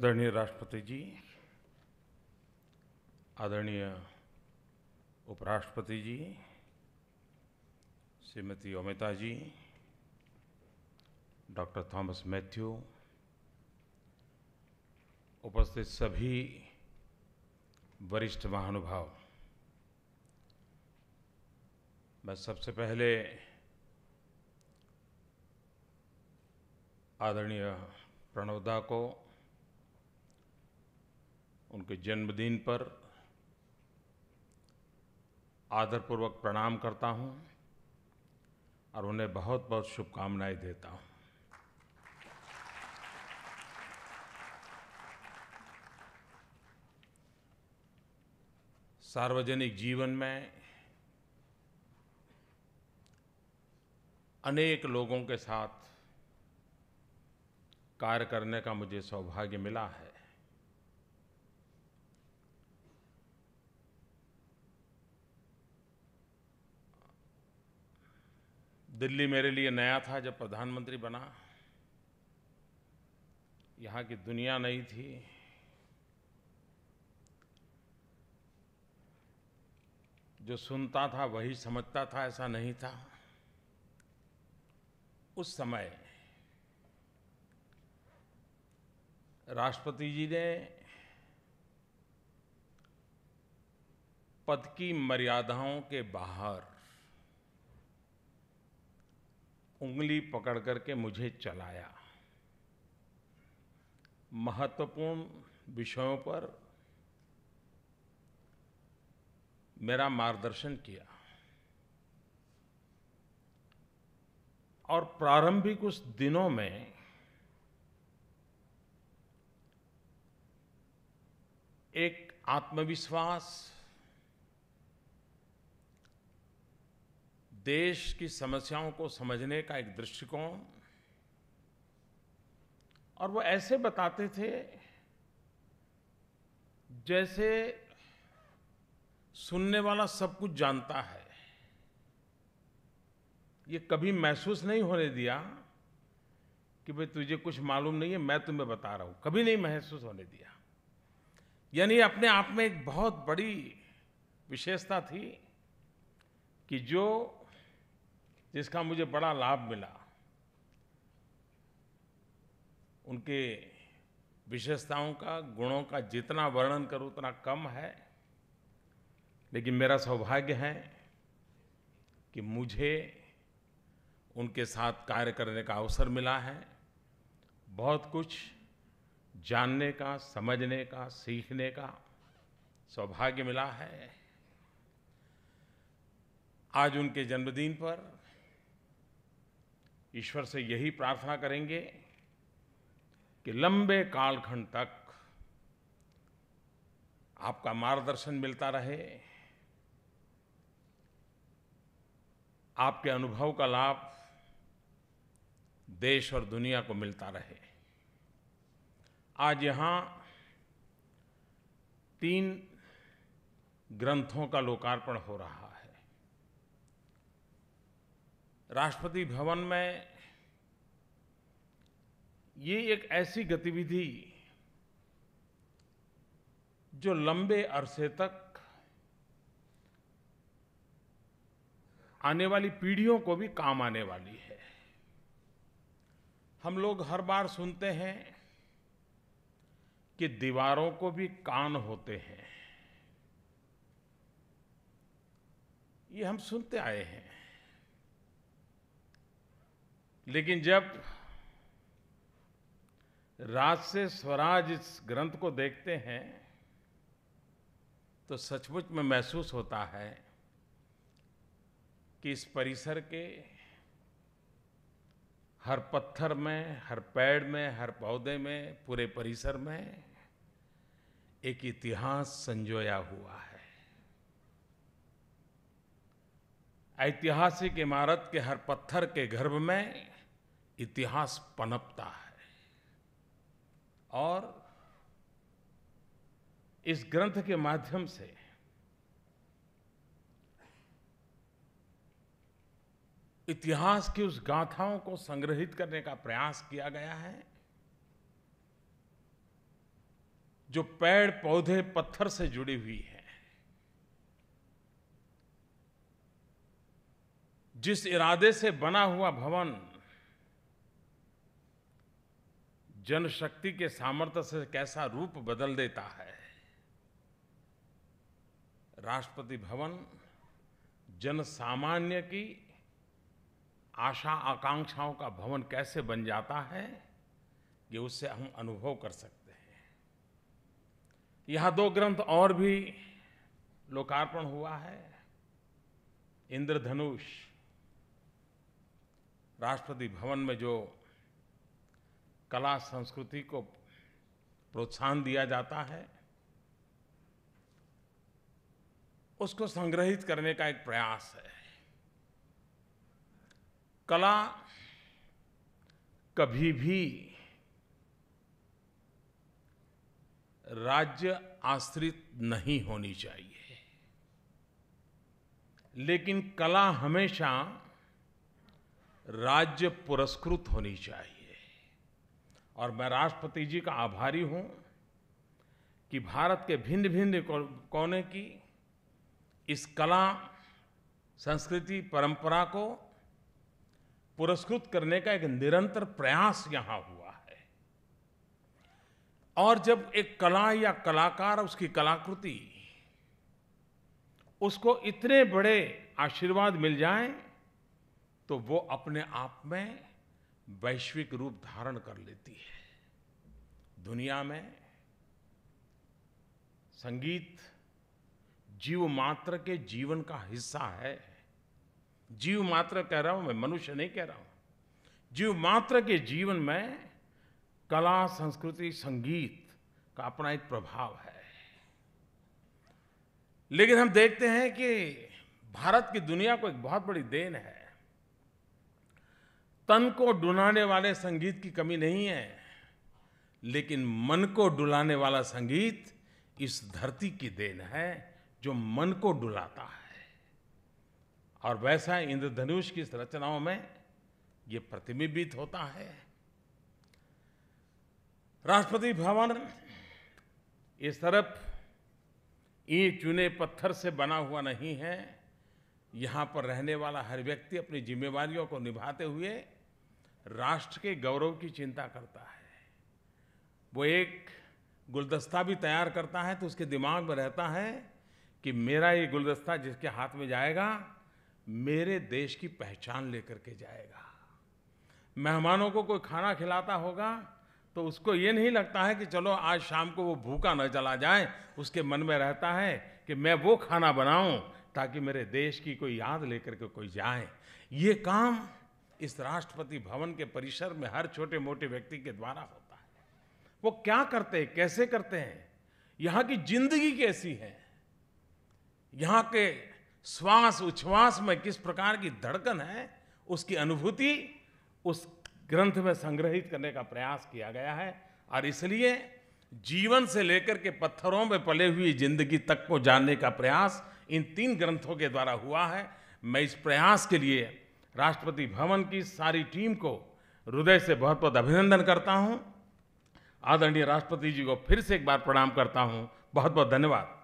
आदरणीय राष्ट्रपति जी, आदरणीय उपराष्ट्रपति जी, श्रीमती ओमिता जी, डॉक्टर थॉमस मैथ्यू, उपस्थित सभी वरिष्ठ महानुभाव, मैं सबसे पहले आदरणीय प्रणव दा को उनके जन्मदिन पर आदरपूर्वक प्रणाम करता हूं और उन्हें बहुत बहुत शुभकामनाएं देता हूं। सार्वजनिक जीवन में अनेक लोगों के साथ कार्य करने का मुझे सौभाग्य मिला है। दिल्ली मेरे लिए नया था जब प्रधानमंत्री बना, यहाँ की दुनिया नई थी। जो सुनता था वही समझता था, ऐसा नहीं था। उस समय राष्ट्रपति जी ने पद की मर्यादाओं के बाहर उंगली पकड़ करके मुझे चलाया, महत्वपूर्ण विषयों पर मेरा मार्गदर्शन किया और प्रारंभिक उस दिनों में एक आत्मविश्वास, देश की समस्याओं को समझने का एक दृष्टिकोण, और वो ऐसे बताते थे जैसे सुनने वाला सब कुछ जानता है। ये कभी महसूस नहीं होने दिया कि भाई तुझे कुछ मालूम नहीं है, मैं तुम्हें बता रहा हूं, कभी नहीं महसूस होने दिया। यानी अपने आप में एक बहुत बड़ी विशेषता थी कि जिसका मुझे बड़ा लाभ मिला। उनके विशेषताओं का, गुणों का जितना वर्णन करूं उतना कम है, लेकिन मेरा सौभाग्य है कि मुझे उनके साथ कार्य करने का अवसर मिला है। बहुत कुछ जानने का, समझने का, सीखने का सौभाग्य मिला है। आज उनके जन्मदिन पर ईश्वर से यही प्रार्थना करेंगे कि लंबे कालखंड तक आपका मार्गदर्शन मिलता रहे, आपके अनुभव का लाभ देश और दुनिया को मिलता रहे। आज यहाँ 3 ग्रंथों का लोकार्पण हो रहा है। राष्ट्रपति भवन में ये एक ऐसी गतिविधि जो लंबे अरसे तक आने वाली पीढ़ियों को भी काम आने वाली है। हम लोग हर बार सुनते हैं कि दीवारों को भी कान होते हैं। ये हम सुनते आए हैं, लेकिन जब राज से स्वराज इस ग्रंथ को देखते हैं तो सचमुच में महसूस होता है कि इस परिसर के हर पत्थर में, हर पेड़ में, हर पौधे में, पूरे परिसर में एक इतिहास संजोया हुआ है। ऐतिहासिक इमारत के हर पत्थर के गर्भ में इतिहास पनपता है। और इस ग्रंथ के माध्यम से इतिहास की उस गाथाओं को संग्रहित करने का प्रयास किया गया है जो पेड़ पौधे पत्थर से जुड़ी हुई है, जिस इरादे से बना हुआ भवन जनशक्ति के सामर्थ्य से कैसा रूप बदल देता है। राष्ट्रपति भवन जन सामान्य की आशा आकांक्षाओं का भवन कैसे बन जाता है, ये उससे हम अनुभव कर सकते हैं। यहाँ 2 ग्रंथ और भी लोकार्पण हुआ है। इंद्रधनुष, राष्ट्रपति भवन में जो कला संस्कृति को प्रोत्साहन दिया जाता है, उसको संग्रहित करने का एक प्रयास है। कला कभी भी राज्य आश्रित नहीं होनी चाहिए, लेकिन कला हमेशा राज्य पुरस्कृत होनी चाहिए। और मैं राष्ट्रपति जी का आभारी हूं कि भारत के भिन्न भिन्न कोने की इस कला संस्कृति परंपरा को पुरस्कृत करने का एक निरंतर प्रयास यहां हुआ है। और जब एक कला या कलाकार, उसकी कलाकृति, उसको इतने बड़े आशीर्वाद मिल जाए तो वो अपने आप में वैश्विक रूप धारण कर लेती है। दुनिया में संगीत जीव मात्र के जीवन का हिस्सा है। जीव मात्र कह रहा हूं मैं, मनुष्य नहीं कह रहा हूं। जीव मात्र के जीवन में कला, संस्कृति, संगीत का अपना एक प्रभाव है। लेकिन हम देखते हैं कि भारत की दुनिया को एक बहुत बड़ी देन है। तन को डुलाने वाले संगीत की कमी नहीं है, लेकिन मन को डुलाने वाला संगीत इस धरती की देन है, जो मन को डुलाता है। और वैसा इंद्रधनुष की रचनाओं में ये प्रतिबिंबित होता है। राष्ट्रपति भवन इस तरफ ईंट चुने पत्थर से बना हुआ नहीं है। यहाँ पर रहने वाला हर व्यक्ति अपनी जिम्मेवारियों को निभाते हुए राष्ट्र के गौरव की चिंता करता है। वो एक गुलदस्ता भी तैयार करता है तो उसके दिमाग में रहता है कि मेरा ये गुलदस्ता जिसके हाथ में जाएगा, मेरे देश की पहचान लेकर के जाएगा। मेहमानों को कोई खाना खिलाता होगा तो उसको ये नहीं लगता है कि चलो आज शाम को वो भूखा न चला जाए। उसके मन में रहता है कि मैं वो खाना बनाऊं ताकि मेरे देश की कोई याद लेकर के कोई जाए। ये काम इस राष्ट्रपति भवन के परिसर में हर छोटे मोटे व्यक्ति के द्वारा होता है। वो क्या करते हैं, कैसे करते हैं, यहाँ की जिंदगी कैसी है, यहाँ के श्वास उच्छ्वास में किस प्रकार की धड़कन है, उसकी अनुभूति उस ग्रंथ में संग्रहित करने का प्रयास किया गया है। और इसलिए जीवन से लेकर के पत्थरों में पले हुई जिंदगी तक को जानने का प्रयास इन 3 ग्रंथों के द्वारा हुआ है। मैं इस प्रयास के लिए राष्ट्रपति भवन की सारी टीम को हृदय से बहुत बहुत अभिनंदन करता हूं। आदरणीय राष्ट्रपति जी को फिर से एक बार प्रणाम करता हूं। बहुत बहुत धन्यवाद।